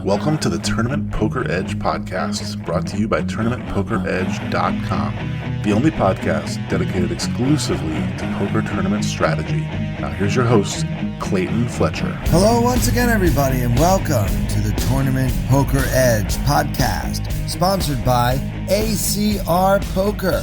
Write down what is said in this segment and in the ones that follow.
Welcome to the Tournament Poker Edge podcast, brought to you by TournamentPokerEdge.com, the only podcast dedicated exclusively to poker tournament strategy. Now here's your host, Clayton Fletcher. Hello once again, everybody, and welcome to the Tournament Poker Edge podcast, sponsored by ACR Poker,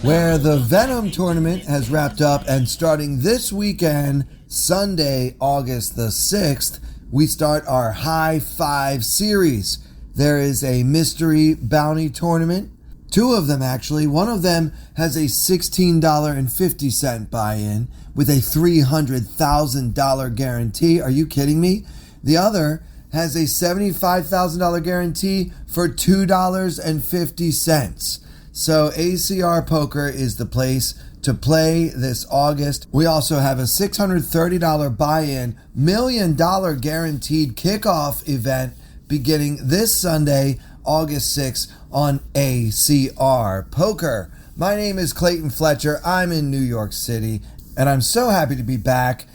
where the Venom tournament has wrapped up, and starting this weekend, Sunday, August the 6th, we start our High Five series. There is a mystery bounty tournament, two of them actually. One of them has a $16.50 buy-in with a $300,000 guarantee. Are you kidding me? The other has a $75,000 guarantee for $2.50. So ACR Poker is the place to play this August. We also have a $630 buy-in, $1 million guaranteed kickoff event beginning this Sunday, August 6th on ACR Poker. My name is Clayton Fletcher. I'm in New York City, and I'm so happy to be back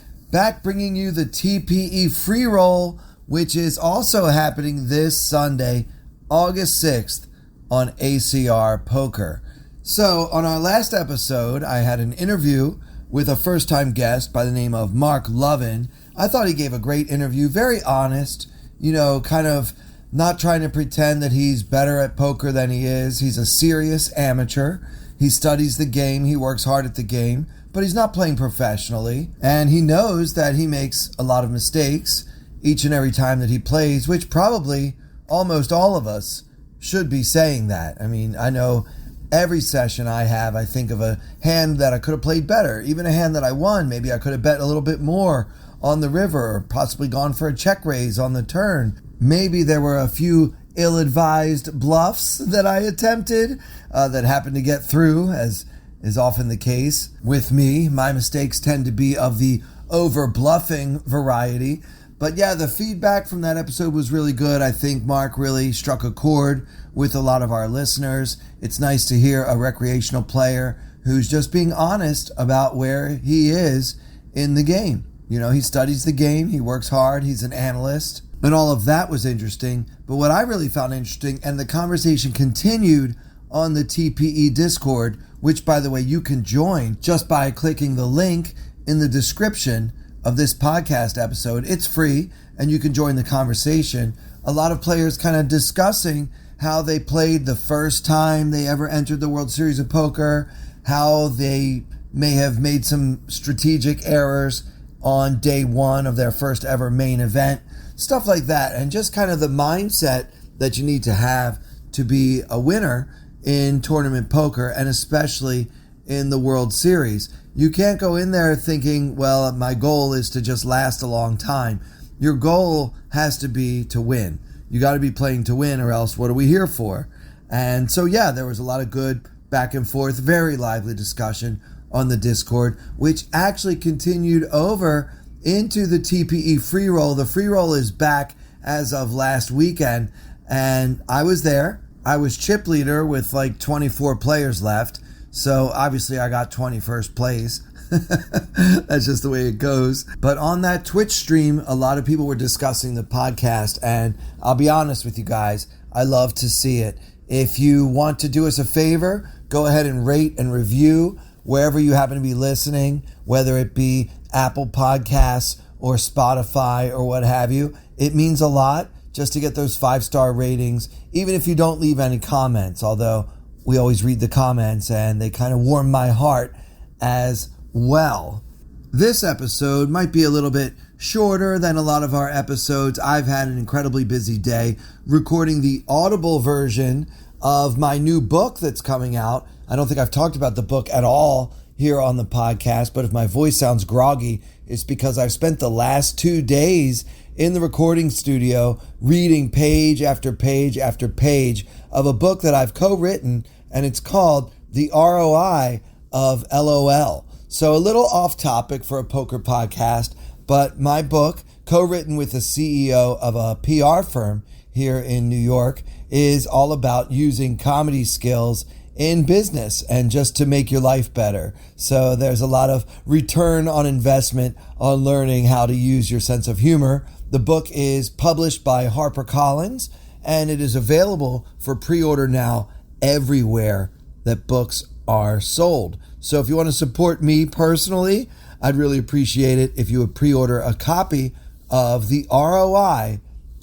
bringing you the TPE free roll, which is also happening this Sunday, August 6th on ACR Poker. So, on our last episode, I had an interview with a first-time guest by the name of Mark Lovin. I thought he gave a great interview, very honest, kind of not trying to pretend that he's better at poker than he is. He's a serious amateur. He studies the game, he works hard at the game, but he's not playing professionally. And he knows that he makes a lot of mistakes each and every time that he plays, which probably almost all of us should be saying that. I mean, I know every session I think of a hand that I could have played better, even a hand that I won. Maybe I could have bet a little bit more on the river, or possibly gone for a check raise on the turn. Maybe there were a few ill-advised bluffs that I attempted that happened to get through, as is often the case with me. My mistakes tend to be of the over-bluffing variety. But yeah, the feedback from that episode was really good. I think Mark really struck a chord with a lot of our listeners. It's nice to hear a recreational player who's just being honest about where he is in the game. He studies the game, he works hard, he's an analyst, and all of that was interesting. But what I really found interesting, and the conversation continued on the TPE Discord, which, by the way, you can join just by clicking the link in the description of this podcast episode. It's free, and you can join the conversation. A lot of players kind of discussing how they played the first time they ever entered the World Series of Poker, how they may have made some strategic errors on day one of their first ever main event, stuff like that, and just kind of the mindset that you need to have to be a winner in tournament poker, and especially in the World Series. You can't go in there thinking, well, my goal is to just last a long time. Your goal has to be to win. You got to be playing to win, or else what are we here for? And so, yeah, there was a lot of good back and forth, very lively discussion on the Discord, which actually continued over into the TPE free roll. The free roll is back as of last weekend, and I was there. I was chip leader with like 24 players left. So obviously I got 21st place. That's just the way it goes. But on that Twitch stream, a lot of people were discussing the podcast, and I'll be honest with you guys, I love to see it. If you want to do us a favor, go ahead and rate and review wherever you happen to be listening, whether it be Apple Podcasts or Spotify or what have you. It means a lot just to get those 5-star ratings, even if you don't leave any comments, although we always read the comments and they kind of warm my heart as well. This episode might be a little bit shorter than a lot of our episodes. I've had an incredibly busy day recording the Audible version of my new book that's coming out. I don't think I've talked about the book at all here on the podcast, but if my voice sounds groggy, it's because I've spent the last 2 days in the recording studio reading page after page after page of a book that I've co-written, and it's called The ROI of LOL. So a little off topic for a poker podcast, but my book, co-written with the CEO of a PR firm here in New York, is all about using comedy skills in business and just to make your life better. So there's a lot of return on investment on learning how to use your sense of humor. The book is published by HarperCollins, and it is available for pre-order now everywhere that books are sold. So if you want to support me personally, I'd really appreciate it if you would pre-order a copy of The ROI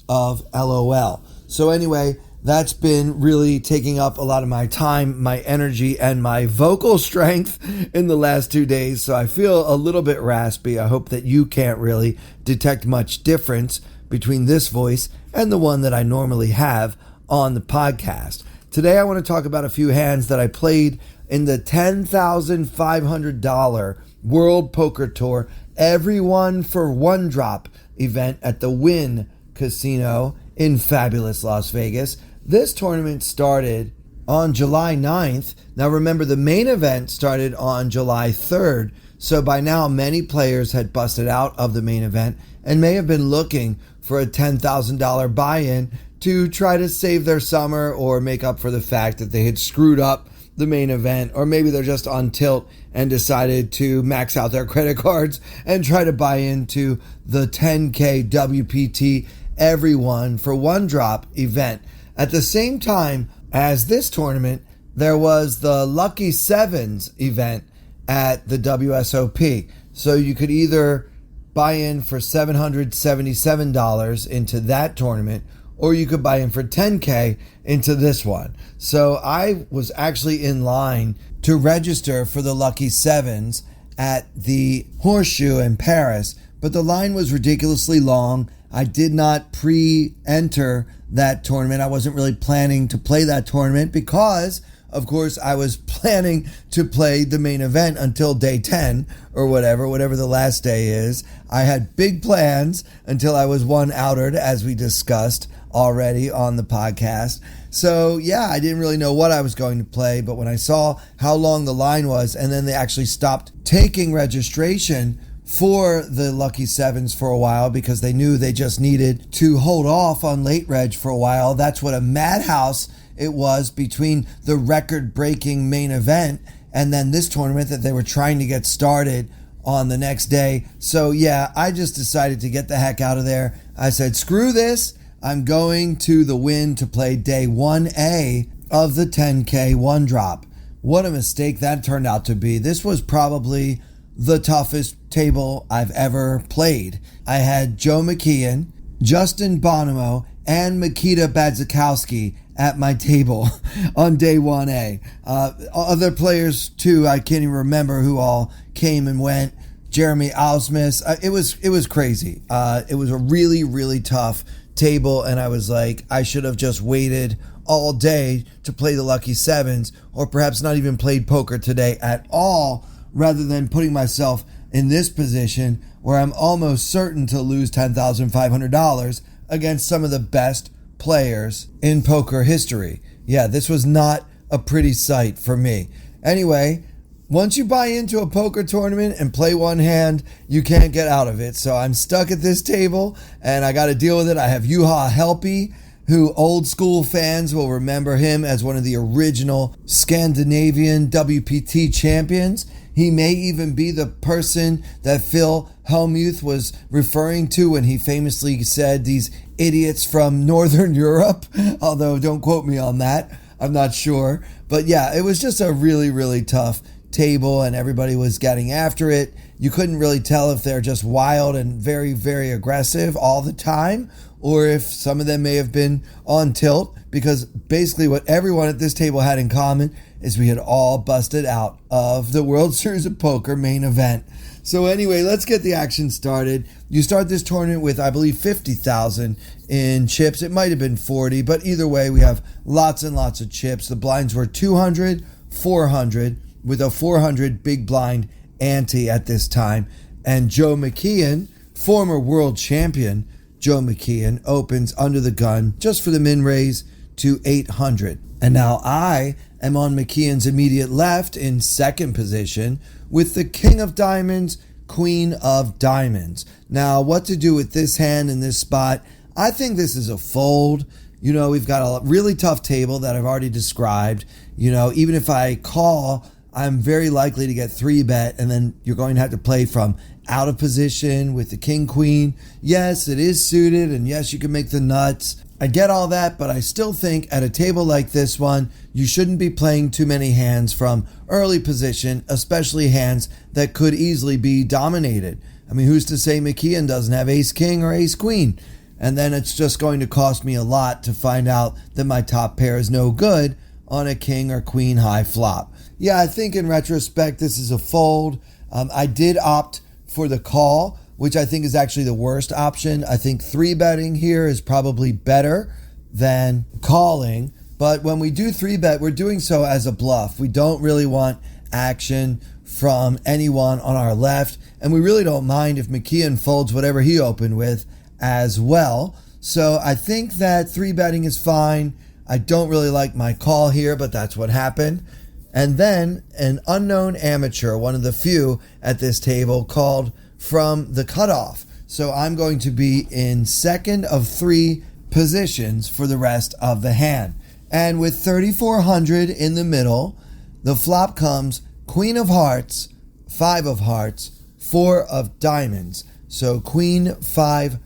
of LOL. So anyway, that's been really taking up a lot of my time, my energy, and my vocal strength in the last 2 days. So I feel a little bit raspy. I hope that you can't really detect much difference between this voice and the one that I normally have on the podcast. Today I want to talk about a few hands that I played in the $10,500 World Poker Tour Everyone for One Drop event at the Wynn Casino in fabulous Las Vegas. This tournament started on July 9th. Now remember, the main event started on July 3rd. So by now, many players had busted out of the main event and may have been looking for a $10,000 buy-in to try to save their summer or make up for the fact that they had screwed up the main event, or maybe they're just on tilt and decided to max out their credit cards and try to buy into the 10K WPT Everyone for One Drop event. At the same time as this tournament, there was the Lucky Sevens event at the WSOP. So you could either buy in for $777 into that tournament, or you could buy in for $10K into this one. So I was actually in line to register for the Lucky Sevens at the Horseshoe in Paris, but the line was ridiculously long. I did not pre-enter that tournament. I wasn't really planning to play that tournament because, of course, I was planning to play the main event until day 10 or whatever the last day is. I had big plans until I was one outered, as we discussed already on the podcast. So yeah, I didn't really know what I was going to play, but when I saw how long the line was, and then they actually stopped taking registration for the Lucky Sevens for a while because they knew they just needed to hold off on late reg for a while. That's what a madhouse it was between the record-breaking main event and then this tournament that they were trying to get started on the next day. So yeah, I just decided to get the heck out of there. I said, screw this. I'm going to the Wynn to play day 1A of the 10K one drop. What a mistake that turned out to be. This was probably the toughest table I've ever played. I had Joe McKeon, Justin Bonomo, and Mikita Badzikowski at my table on day 1A. Other players too, I can't even remember who all came and went. Jeremy Ausmus. It was crazy. It was a really, really tough table, and I was like, I should have just waited all day to play the Lucky Sevens, or perhaps not even played poker today at all, rather than putting myself in this position where I'm almost certain to lose $10,500 against some of the best players in poker history. Yeah, this was not a pretty sight for me. Anyway, once you buy into a poker tournament and play one hand, you can't get out of it. So I'm stuck at this table and I got to deal with it. I have Juha Helppi, who old school fans will remember him as one of the original Scandinavian WPT champions. He may even be the person that Phil Hellmuth was referring to when he famously said these idiots from Northern Europe, although don't quote me on that. I'm not sure. But yeah, it was just a really, really tough table and everybody was getting after it. You couldn't really tell if they're just wild and very, very aggressive all the time, or if some of them may have been on tilt, because basically what everyone at this table had in common is we had all busted out of the World Series of Poker main event. So anyway, let's get the action started. You start this tournament with, I believe, 50,000 in chips. It might have been 40, but either way, we have lots and lots of chips. The blinds were 200, 400, with a 400 big blind ante at this time. And Joe McKeon, former world champion Joe McKeon, opens under the gun just for the min raise to 800. And now I am on McKeon's immediate left in second position with the King of Diamonds, Queen of Diamonds. Now, what to do with this hand in this spot? I think this is a fold. We've got a really tough table that I've already described. Even if I call, I'm very likely to get 3-bet, and then you're going to have to play from out of position with the king, queen. Yes, it is suited, and yes, you can make the nuts. I get all that, but I still think at a table like this one, you shouldn't be playing too many hands from early position, especially hands that could easily be dominated. I mean, who's to say McKeon doesn't have ace king or ace queen? And then it's just going to cost me a lot to find out that my top pair is no good on a king or queen high flop. Yeah, I think in retrospect, this is a fold. I did opt for the call, which I think is actually the worst option. I think 3-betting here is probably better than calling. But when we do 3-bet, we're doing so as a bluff. We don't really want action from anyone on our left. And we really don't mind if McKeon folds whatever he opened with as well. So I think that 3-betting is fine. I don't really like my call here, but that's what happened. And then an unknown amateur, one of the few at this table, called from the cutoff. So I'm going to be in second of 3 positions for the rest of the hand. And with 3,400 in the middle, the flop comes queen of hearts, 5 of hearts, 4 of diamonds. So queen, 5,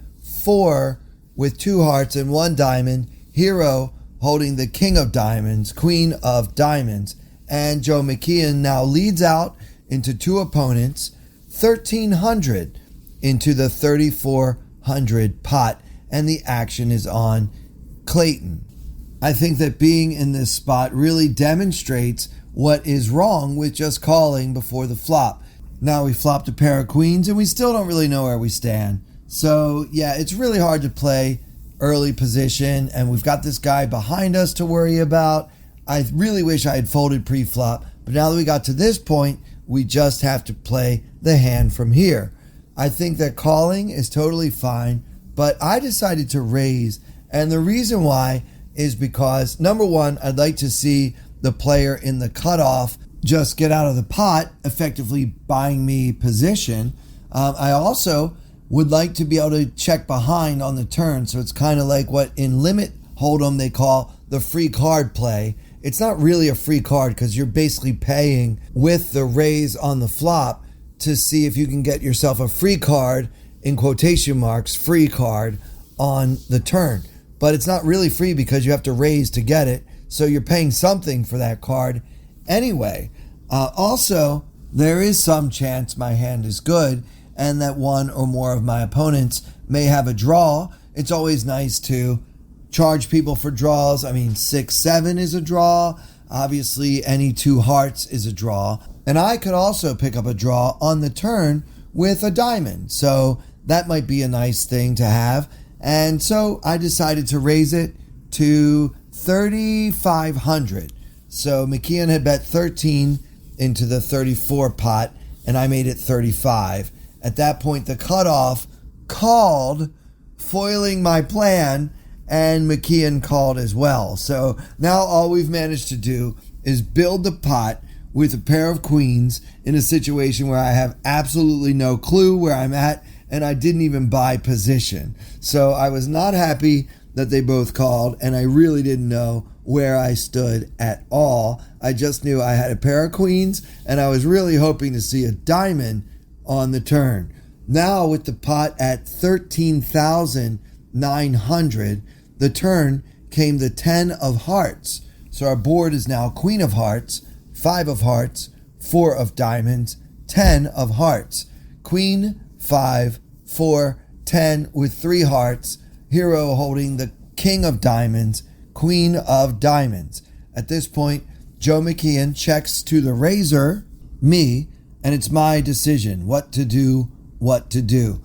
4 with 2 hearts and 1 diamond. Hero holding the king of diamonds, queen of diamonds. And Joe McKeon now leads out into 2 opponents, 1,300 into the 3,400 pot, and the action is on Clayton. I think that being in this spot really demonstrates what is wrong with just calling before the flop. Now we flopped a pair of queens and we still don't really know where we stand. So yeah, it's really hard to play early position, and we've got this guy behind us to worry about. I really wish I had folded pre-flop, but now that we got to this point, we just have to play the hand from here. I think that calling is totally fine, but I decided to raise, and the reason why is because, number one, I'd like to see the player in the cutoff just get out of the pot, effectively buying me position. I also would like to be able to check behind on the turn, so it's kind of like what in Limit Hold'em they call the free card play. It's not really a free card because you're basically paying with the raise on the flop to see if you can get yourself a free card, in quotation marks, free card on the turn. But it's not really free because you have to raise to get it, so you're paying something for that card anyway. Also, there is some chance my hand is good and that one or more of my opponents may have a draw. It's always nice to charge people for draws. I mean, 6-7 is a draw. Obviously, any 2 hearts is a draw. And I could also pick up a draw on the turn with a diamond. So that might be a nice thing to have. And so I decided to raise it to 3,500. So McKeon had bet 13 into the 34 pot, and I made it 35. At that point, the cutoff called, foiling my plan, and McKeon called as well. So now all we've managed to do is build the pot with a pair of queens in a situation where I have absolutely no clue where I'm at, and I didn't even buy position. So I was not happy that they both called, and I really didn't know where I stood at all. I just knew I had a pair of queens, and I was really hoping to see a diamond on the turn. Now with the pot at 13,900, the turn came the 10 of hearts. So our board is now queen of hearts, 5 of hearts, 4 of diamonds, 10 of hearts. Queen, 5, 4, 10 with 3 hearts. Hero holding the king of diamonds, queen of diamonds. At this point, Joe McKeon checks to the raiser, me, and it's my decision what to do.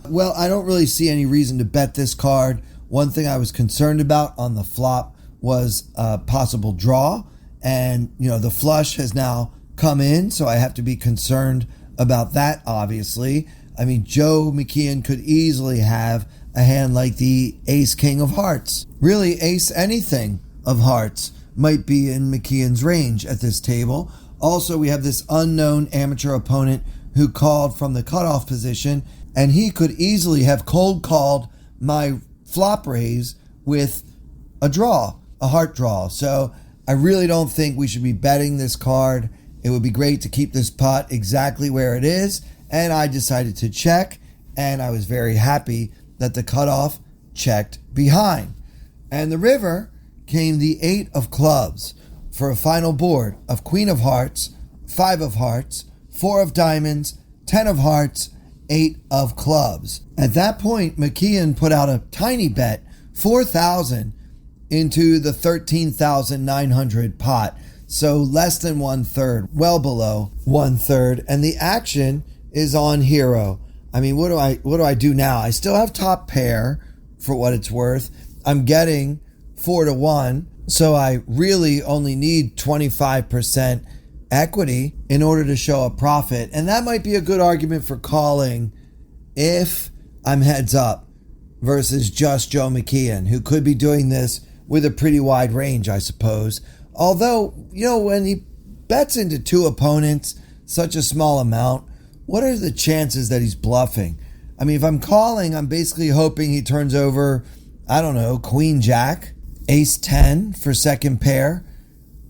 Well, I don't really see any reason to bet this card. One thing I was concerned about on the flop was a possible draw, and the flush has now come in, so I have to be concerned about that, obviously. I mean, Joe McKeon could easily have a hand like the ace king of hearts. Really, ace anything of hearts might be in McKeon's range at this table. Also, we have this unknown amateur opponent who called from the cutoff position, and he could easily have cold called my flop raise with a draw, a heart draw. So I really don't think we should be betting this card. It would be great to keep this pot exactly where it is. And I decided to check, and I was very happy that the cutoff checked behind. And the river came the 8 of clubs for a final board of Queen of Hearts, 5 of Hearts, 4 of Diamonds, 10 of Hearts, 8 of Clubs. At that point, McKeon put out a tiny bet, 4,000 into the 13,900 pot. So less than 1/3, well below 1/3. And the action is on hero. I mean, what do I do now? I still have top pair for what it's worth. I'm getting 4-1. So I really only need 25% equity in order to show a profit. And that might be a good argument for calling if I'm heads up versus just Joe McKeon, who could be doing this with a pretty wide range, I suppose. Although, when he bets into 2 opponents, such a small amount, what are the chances that he's bluffing? I mean, if I'm calling, I'm basically hoping he turns over, I don't know, Queen Jack, Ace 10 for second pair.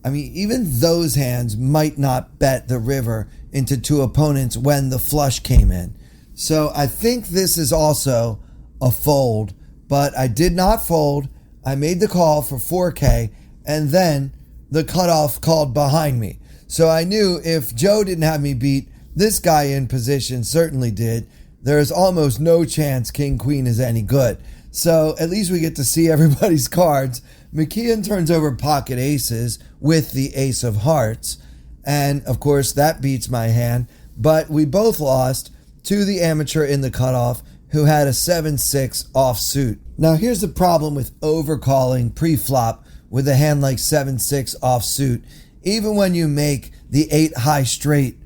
I mean, even those hands might not bet the river into 2 opponents when the flush came in. So I think this is also a fold, but I did not fold. I made the call for 4K, and then the cutoff called behind me. So I knew if Joe didn't have me beat, this guy in position certainly did. There is almost no chance King Queen is any good. So at least we get to see everybody's cards. McKeon turns over pocket aces with the Ace of Hearts. And of course that beats my hand. But we both lost to the amateur in the cutoff who had a 7-6 offsuit. Now here's the problem with overcalling pre-flop with a hand like 7-6 offsuit. Even when you make the 8 high straight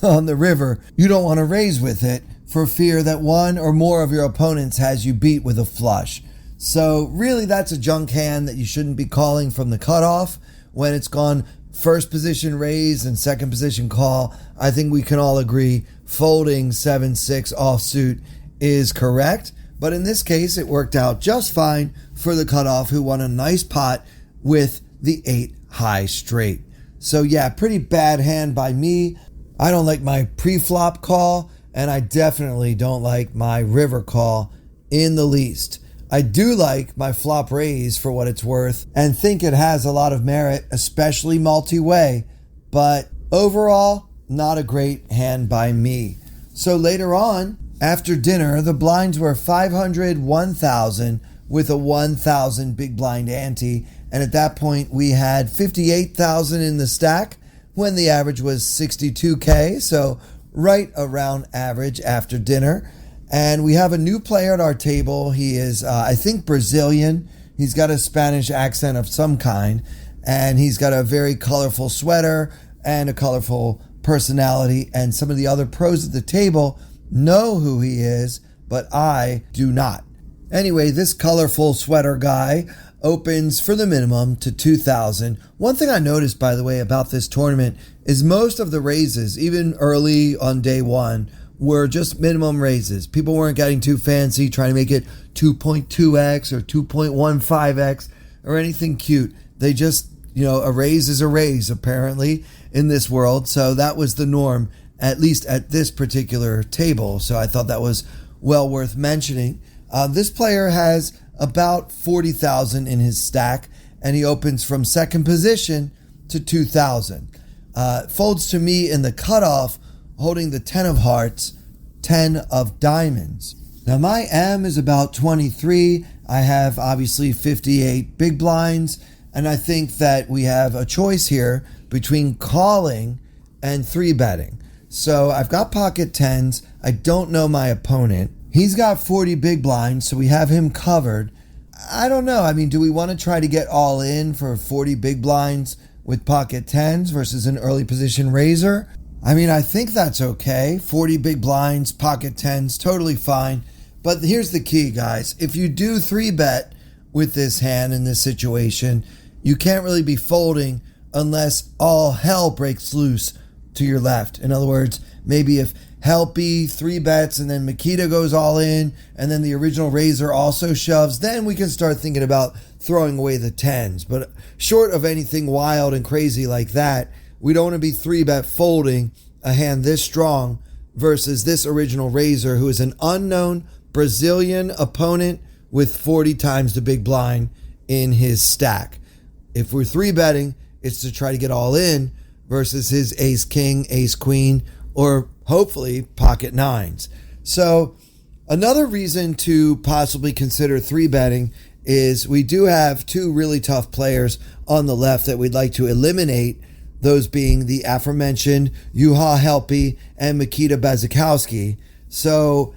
on the river, you don't want to raise with it for fear that one or more of your opponents has you beat with a flush. So really that's a junk hand that you shouldn't be calling from the cutoff. When it's gone first position raise and second position call, I think we can all agree folding 7-6 offsuit is correct. But in this case, it worked out just fine for the cutoff, who won a nice pot with the 8 high straight. So yeah, pretty bad hand by me. I don't like my pre-flop call, and I definitely don't like my river call in the least. I do like my flop raise for what it's worth and think it has a lot of merit, especially multi-way, but overall, not a great hand by me. So later on, after dinner, the blinds were 500, 1,000 with a 1,000 big blind ante, and at that point we had 58,000 in the stack when the average was 62K, so right around average after dinner. And we have a new player at our table. He is, I think, Brazilian. He's got a Spanish accent of some kind, and he's got a very colorful sweater and a colorful personality. And some of the other pros at the table know who he is, but I do not. Anyway, this colorful sweater guy opens for the minimum to 2,000. One thing I noticed, by the way, about this tournament is most of the raises, even early on day one, were just minimum raises. People weren't getting too fancy, trying to make it 2.2x or 2.15x or anything cute. They just, a raise is a raise, apparently, in this world. So that was the norm, at least at this particular table. So I thought that was well worth mentioning. This player has about 40,000 in his stack, and he opens from second position to 2,000. Folds to me in the cutoff, holding the 10 of hearts, 10 of diamonds. Now my M is about 23. I have obviously 58 big blinds, and I think that we have a choice here between calling and 3-betting. So I've got pocket 10s. I don't know my opponent. He's got 40 big blinds, so we have him covered. I don't know. I mean, do we want to try to get all in for 40 big blinds with pocket 10s versus an early position raiser? I mean, I think that's okay. 40 big blinds, pocket 10s, totally fine. But here's the key, guys. If you do 3-bet with this hand in this situation, you can't really be folding unless all hell breaks loose to your left. In other words, maybe if Helpy 3-bets and then Makita goes all in and then the original raiser also shoves, then we can start thinking about throwing away the tens. But short of anything wild and crazy like that, we don't want to be 3-bet folding a hand this strong versus this original raiser who is an unknown Brazilian opponent with 40 times the big blind in his stack. If we're 3-betting, it's to try to get all in versus his ace king, ace queen, or hopefully pocket nines. So another reason to possibly consider 3-betting is we do have two really tough players on the left that we'd like to eliminate, those being the aforementioned Juha Helpy and Makita Bezikowski. So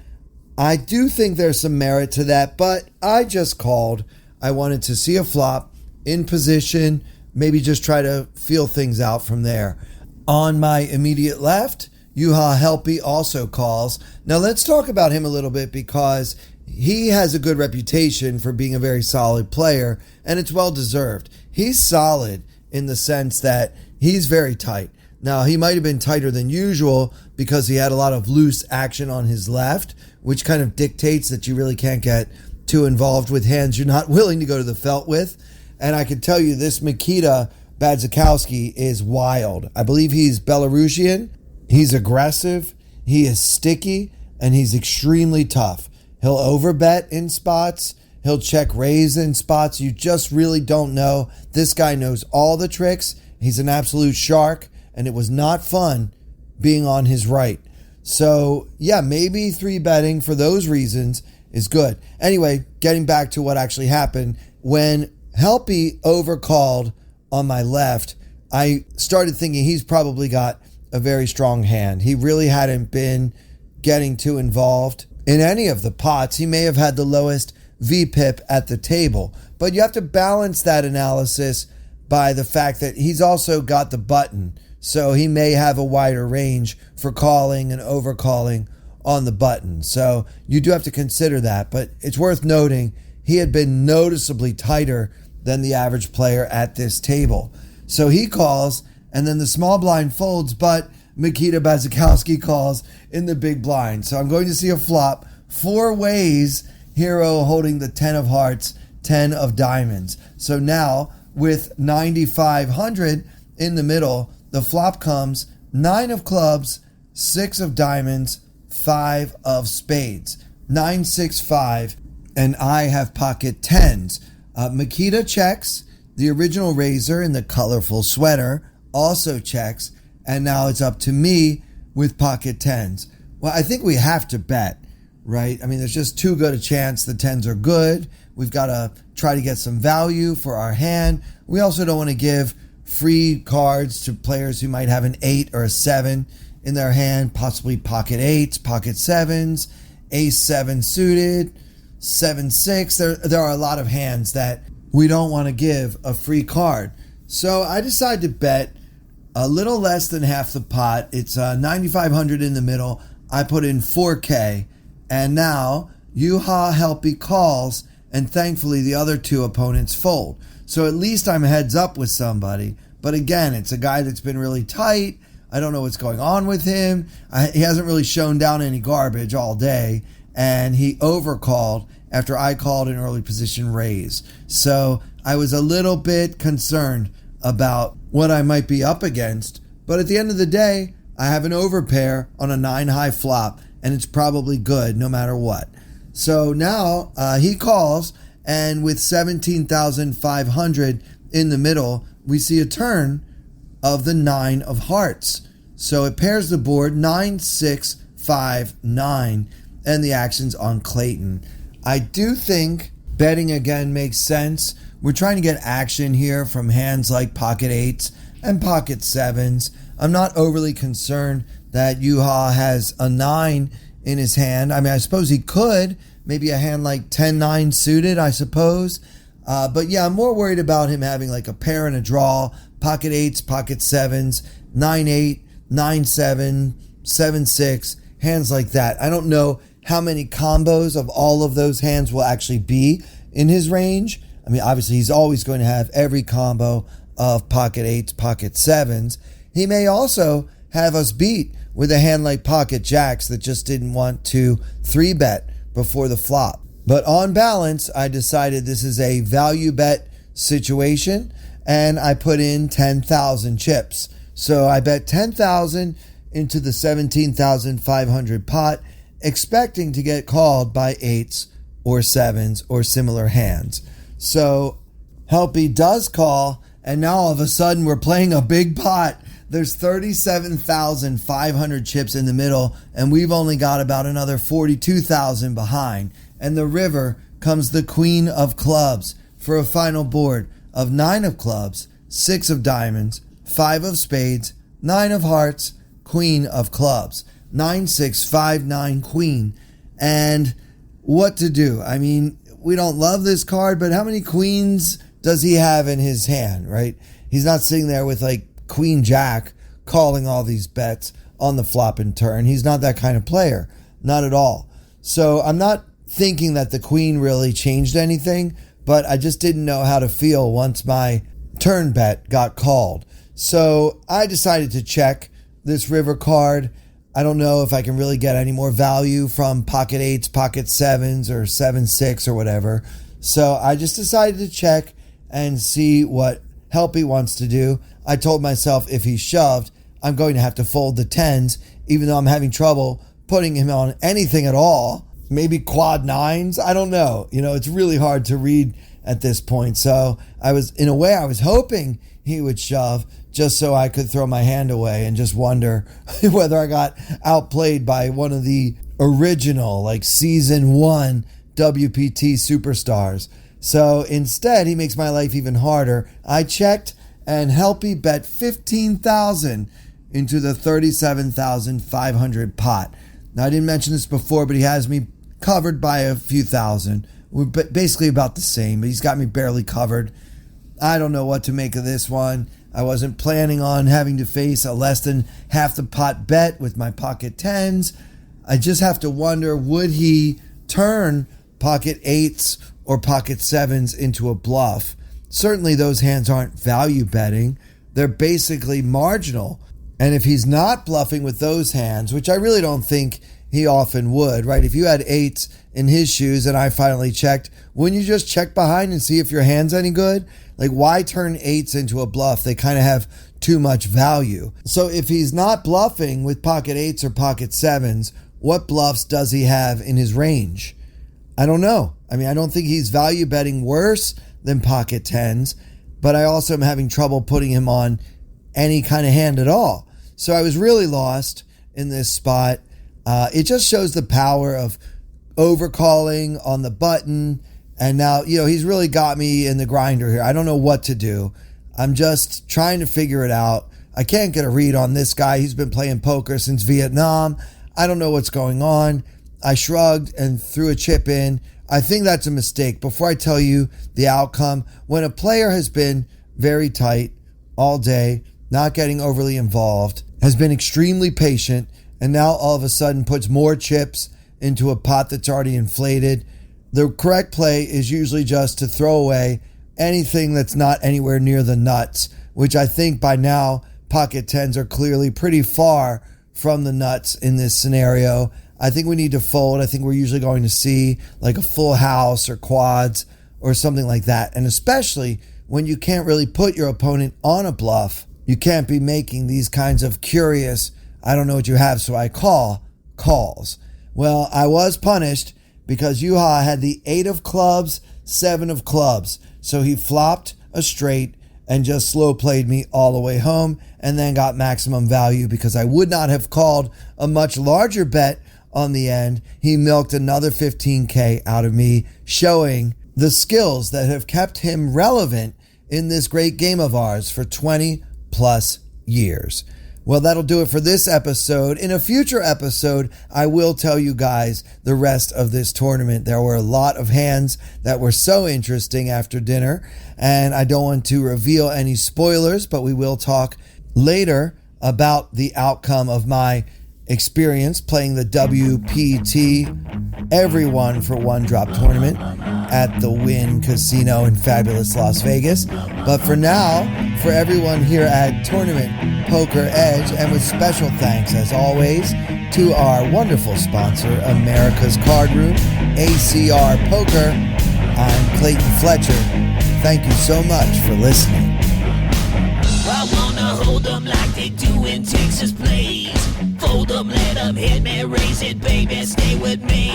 I do think there's some merit to that, but I just called. I wanted to see a flop in position, maybe just try to feel things out from there. On my immediate left, Juha Helpy also calls. Now let's talk about him a little bit because he has a good reputation for being a very solid player, and it's well deserved. He's solid in the sense that he's very tight. Now, he might have been tighter than usual because he had a lot of loose action on his left, which kind of dictates that you really can't get too involved with hands you're not willing to go to the felt with. And I can tell you this Makita Bezikowski is wild. I believe he's Belarusian. He's aggressive. He is sticky, and he's extremely tough. He'll overbet in spots. He'll check raise in spots. You just really don't know. This guy knows all the tricks. He's an absolute shark, and it was not fun being on his right. So, yeah, maybe 3-betting for those reasons is good. Anyway, getting back to what actually happened. When Helpy overcalled on my left, I started thinking he's probably got a very strong hand. He really hadn't been getting too involved in any of the pots. He may have had the lowest VPIP at the table, but you have to balance that analysis by the fact that he's also got the button, so he may have a wider range for calling and overcalling on the button. So you do have to consider that, but it's worth noting he had been noticeably tighter than the average player at this table. So he calls, and then the small blind folds, but Makita Bezikowski calls in the big blind. So I'm going to see a flop 4 ways, hero holding the 10 of hearts, 10 of diamonds. So now with 9,500 in the middle, the flop comes 9 of clubs, 6 of diamonds, 5 of spades, 9, 6, 5, and I have pocket 10s. Makita checks. The original raiser in the colorful sweater also checks, and now it's up to me with pocket 10s. Well, I think we have to bet, right? I mean, there's just too good a chance the 10s are good. We've got to try to get some value for our hand. We also don't want to give free cards to players who might have an 8 or a 7 in their hand, possibly pocket 8s, pocket 7s, ace 7 suited, 7, 6. There are a lot of hands that we don't want to give a free card. So I decided to bet a little less than half the pot. It's 9,500 in the middle. I put in 4K, and now Juha Helpy calls, and thankfully the other 2 opponents fold. So at least I'm heads up with somebody. But again, it's a guy that's been really tight. I don't know what's going on with him. He hasn't really shown down any garbage all day, and he overcalled after I called an early position raise. So I was a little bit concerned about what I might be up against. But at the end of the day, I have an overpair on a 9-high flop, and it's probably good no matter what. So now he calls, and with 17,500 in the middle, we see a turn of the 9 of hearts. So it pairs the board 9, 6, 5, 9, and the action's on Clayton. I do think betting again makes sense. We're trying to get action here from hands like pocket 8s and pocket 7s. I'm not overly concerned that Juha has a 9 in his hand. I mean, I suppose he could. Maybe a hand like 10-9 suited, I suppose. But yeah, I'm more worried about him having like a pair and a draw, pocket 8s, pocket 7s, 9-8, 9-7, 7-6, hands like that. I don't know how many combos of all of those hands will actually be in his range. I mean, obviously, he's always going to have every combo of pocket 8s, pocket 7s. He may also have us beat with a hand like pocket jacks that just didn't want to 3-bet before the flop. But on balance, I decided this is a value bet situation, and I put in 10,000 chips. So I bet 10,000 into the 17,500 pot, expecting to get called by 8s or 7s or similar hands. So Helpy does call, and now all of a sudden we're playing a big pot. There's 37,500 chips in the middle, and we've only got about another 42,000 behind. And the river comes the queen of clubs for a final board of 9 of clubs, 6 of diamonds, 5 of spades, 9 of hearts, queen of clubs. 9, 6, 5, 9, queen. And what to do? I mean, we don't love this card, but how many queens does he have in his hand, right? He's not sitting there with like Queen Jack calling all these bets on the flop and turn. He's not that kind of player. Not at all. So I'm not thinking that the queen really changed anything, but I just didn't know how to feel once my turn bet got called. So I decided to check this river card. I don't know if I can really get any more value from pocket 8s, pocket 7s, or 7-6 or whatever. So I just decided to check and see what Helpy wants to do. I told myself if he shoved, I'm going to have to fold the 10s, even though I'm having trouble putting him on anything at all. Maybe quad 9s. I don't know. You know, it's really hard to read at this point. So I was hoping he would shove just so I could throw my hand away and just wonder whether I got outplayed by one of the original, like season 1 WPT superstars. So instead, he makes my life even harder. I checked, and Helpy bet 15,000 into the 37,500 pot. Now, I didn't mention this before, but he has me covered by a few thousand. We're basically about the same, but he's got me barely covered. I don't know what to make of this one. I wasn't planning on having to face a less than half the pot bet with my pocket 10s. I just have to wonder, would he turn pocket 8s or pocket 7s into a bluff? Certainly those hands aren't value betting. They're basically marginal. And if he's not bluffing with those hands, which I really don't think he often would, right? If you had 8s in his shoes and I finally checked, wouldn't you just check behind and see if your hand's any good? Like, why turn 8s into a bluff? They kind of have too much value. So if he's not bluffing with pocket 8s or pocket 7s, what bluffs does he have in his range? I don't know. I mean, I don't think he's value betting worse than pocket 10s, but I also am having trouble putting him on any kind of hand at all. So I was really lost in this spot. It just shows the power of overcalling on the button. And now, you know, he's really got me in the grinder here. I don't know what to do. I'm just trying to figure it out. I can't get a read on this guy. He's been playing poker since Vietnam. I don't know what's going on. I shrugged and threw a chip in. I think that's a mistake. Before I tell you the outcome, when a player has been very tight all day, not getting overly involved, has been extremely patient, and now all of a sudden puts more chips into a pot that's already inflated, the correct play is usually just to throw away anything that's not anywhere near the nuts, which I think by now pocket 10s are clearly pretty far from the nuts in this scenario. I think we need to fold. I think we're usually going to see like a full house or quads or something like that. And especially when you can't really put your opponent on a bluff, you can't be making these kinds of curious, I don't know what you have, so I calls. Well, I was punished because Yuha had the 8 of clubs, 7 of clubs. So he flopped a straight and just slow played me all the way home and then got maximum value because I would not have called a much larger bet on the end. He milked another 15K out of me, showing the skills that have kept him relevant in this great game of ours for 20 plus years. Well, that'll do it for this episode. In a future episode, I will tell you guys the rest of this tournament. There were a lot of hands that were so interesting after dinner, and I don't want to reveal any spoilers, but we will talk later about the outcome of my experience playing the WPT Everyone for One Drop tournament at the Wynn Casino in fabulous Las Vegas. But for now, for everyone here at Tournament Poker Edge, and with special thanks as always to our wonderful sponsor, America's Card Room, ACR Poker, I'm Clayton Fletcher. Thank you so much for listening. I wanna hold them like they do in Texas Plays. Fold them, let them hit me, raise it, baby, stay with me.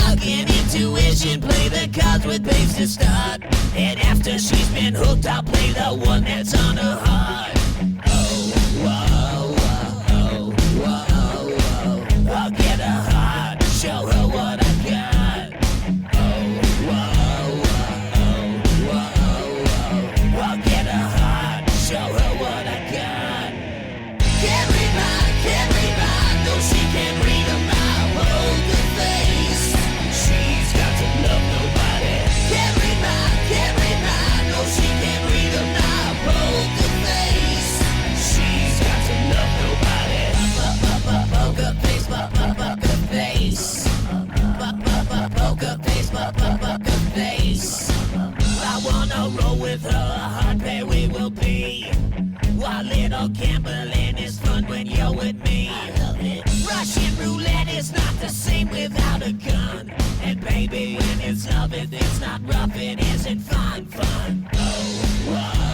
Lock in intuition, play the cards with babes to start. And after she's been hooked, I'll play the one that's on her heart. Oh, whoa, whoa, whoa, whoa. I'll get her heart, show her what I got. Oh, whoa, whoa, whoa, whoa. I'll get her heart, show her what I got. Carry mine, no she can't read a mile. Poker face, she's got to love nobody. Carry mine, no she can't read a mile. Poker face, she's got to love nobody. Poker face, poker face. Poker face, poker face. I wanna roll with her, a hard pair we will be. While little gambling is fun when you're with me. Russian roulette is not the same without a gun. And baby, when it's love, it's not rough, it isn't fun. Oh, whoa.